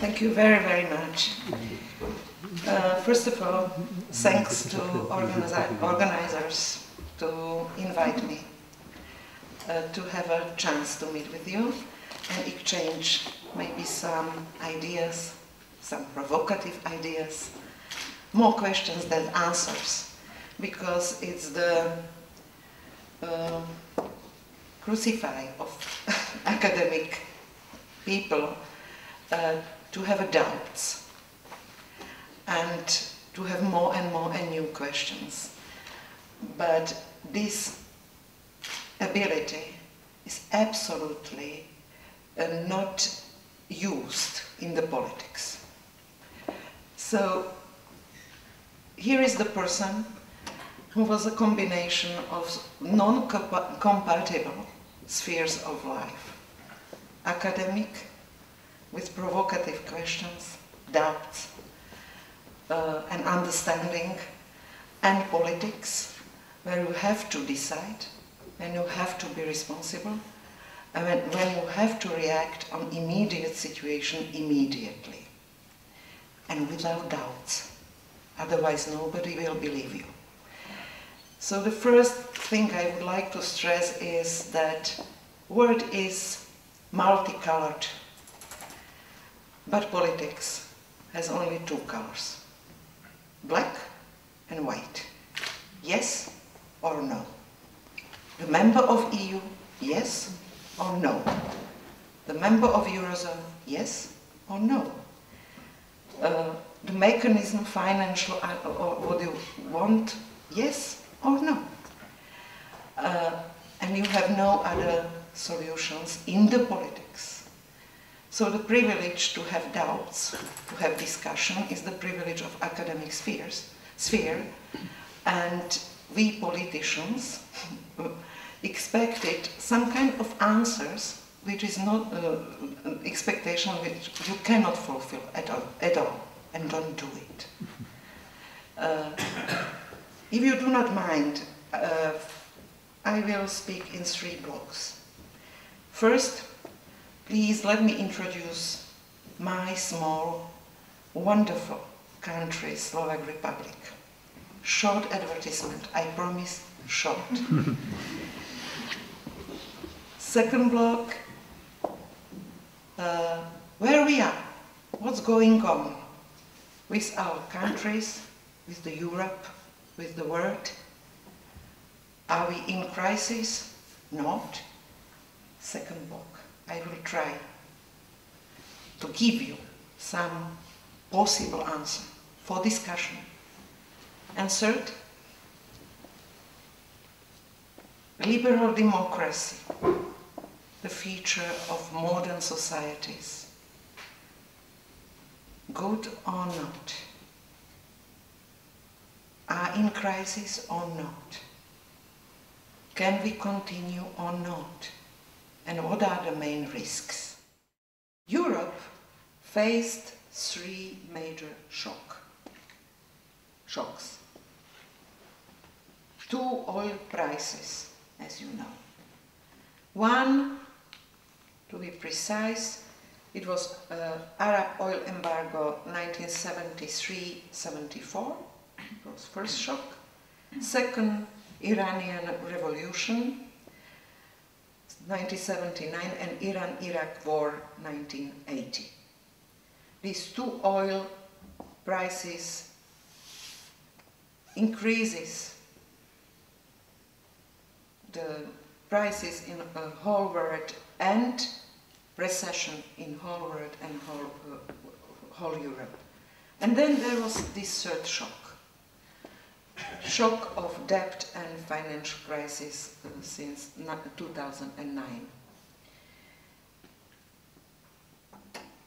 Thank you very, very much. First of all, thanks to organizers to invite me to have a chance to meet with you and exchange maybe some ideas, some provocative ideas, more questions than answers, because it's the crucify of academic people to have doubts and to have more and more and new questions. But this ability is absolutely not used in the politics. So here is the person who was a combination of non-compatible spheres of life. Academic, with provocative questions, doubts, and understanding, and politics, where you have to decide, and you have to be responsible, and when you have to react on immediate situation immediately, and without doubts. Otherwise nobody will believe you. So the first thing I would like to stress is that word is multicolored, but politics has only two colors, black and white, yes or no. The member of EU, yes or no. The member of Eurozone, yes or no. The mechanism, financial, or what you want, yes or no. And you have no other solutions in the politics. So the privilege to have doubts, to have discussion, is the privilege of academic sphere, and we politicians expected some kind of answers which is not expectation which you cannot fulfill at all, and don't do it. If you do not mind, I will speak in 3 blocks. First, please let me introduce my small, wonderful country, Slovak Republic. Short advertisement, I promise, short. Second block, where we are, what's going on with our countries, with the Europe, with the world. Are we in crisis? Not. Second block, I will try to give you some possible answer for discussion. And third, liberal democracy, the feature of modern societies. Good or not? Are in crisis or not? Can we continue or not? And what are the main risks? Europe faced 3 major shocks. 2 oil prices, as you know. One, to be precise, it was Arab oil embargo 1973-74, it was first shock. Second, Iranian revolution 1979 and Iran-Iraq war 1980. These 2 oil prices increases the prices in the whole world and recession in whole world and whole Europe. And then there was this third shock of debt and financial crisis since 2009.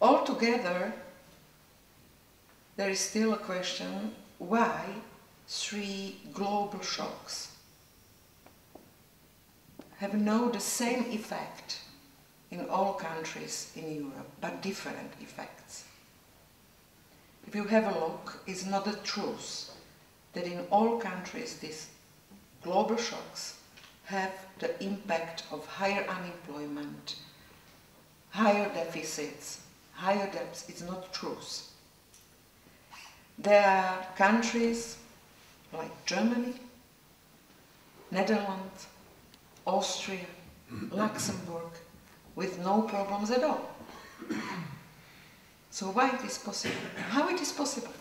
Altogether, there is still a question why 3 global shocks have the same effect in all countries in Europe, but different effects. If you have a look, it's not the truth that in all countries these global shocks have the impact of higher unemployment, higher deficits, higher depths, it's not truth. There are countries like Germany, Netherlands, Austria, Luxembourg, with no problems at all. So why it is possible? How it is possible?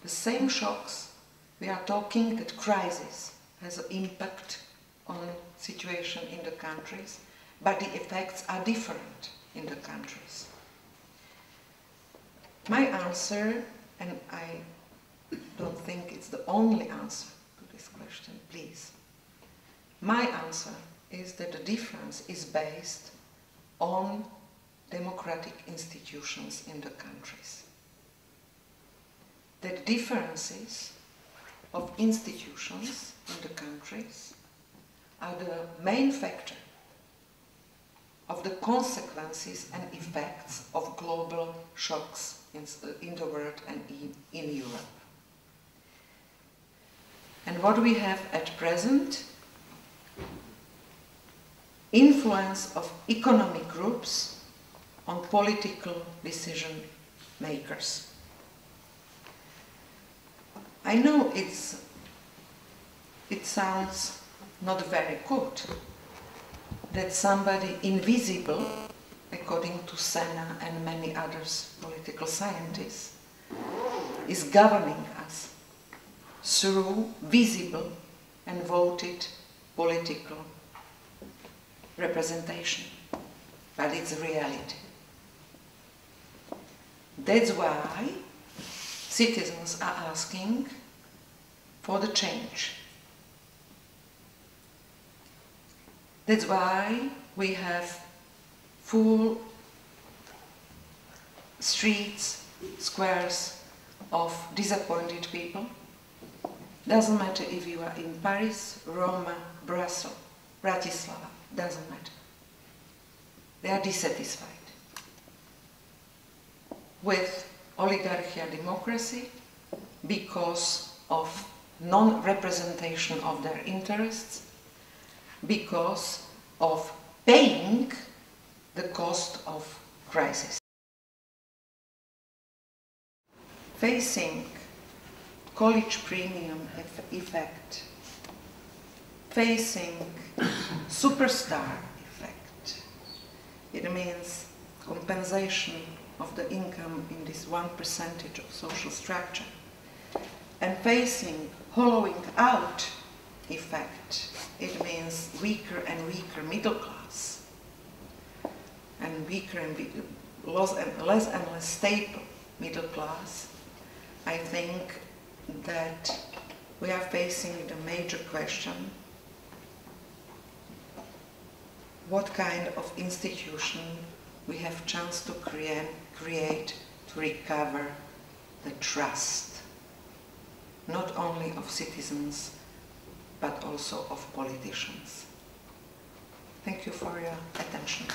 The same shocks, we are talking that crisis has an impact on the situation in the countries, but the effects are different in the countries. My answer, and I don't think it's the only answer to this question, please. My answer is that the difference is based on democratic institutions in the countries. The differences of institutions in the countries are the main factor of the consequences and effects of global shocks in the world and in Europe. And what we have at present, influence of economic groups on political decision makers. I know it sounds not very good that somebody invisible, according to Senna and many others political scientists, is governing us through visible and voted political representation, but it's a reality. That's why citizens are asking for the change. That's why we have full streets, squares of disappointed people. Doesn't matter if you are in Paris, Roma, Brussels, Bratislava, doesn't matter. They are dissatisfied with oligarchical democracy because of non-representation of their interests, because of paying the cost of crisis. Facing college premium effect, facing superstar effect, it means compensation of the income in this 1% of social structure, and facing hollowing out effect, it means weaker and weaker middle class, and weaker and less and less stable middle class. I think that we are facing the major question: what kind of institution we have chance to create to recover the trust, not only of citizens, but also of politicians. Thank you for your attention.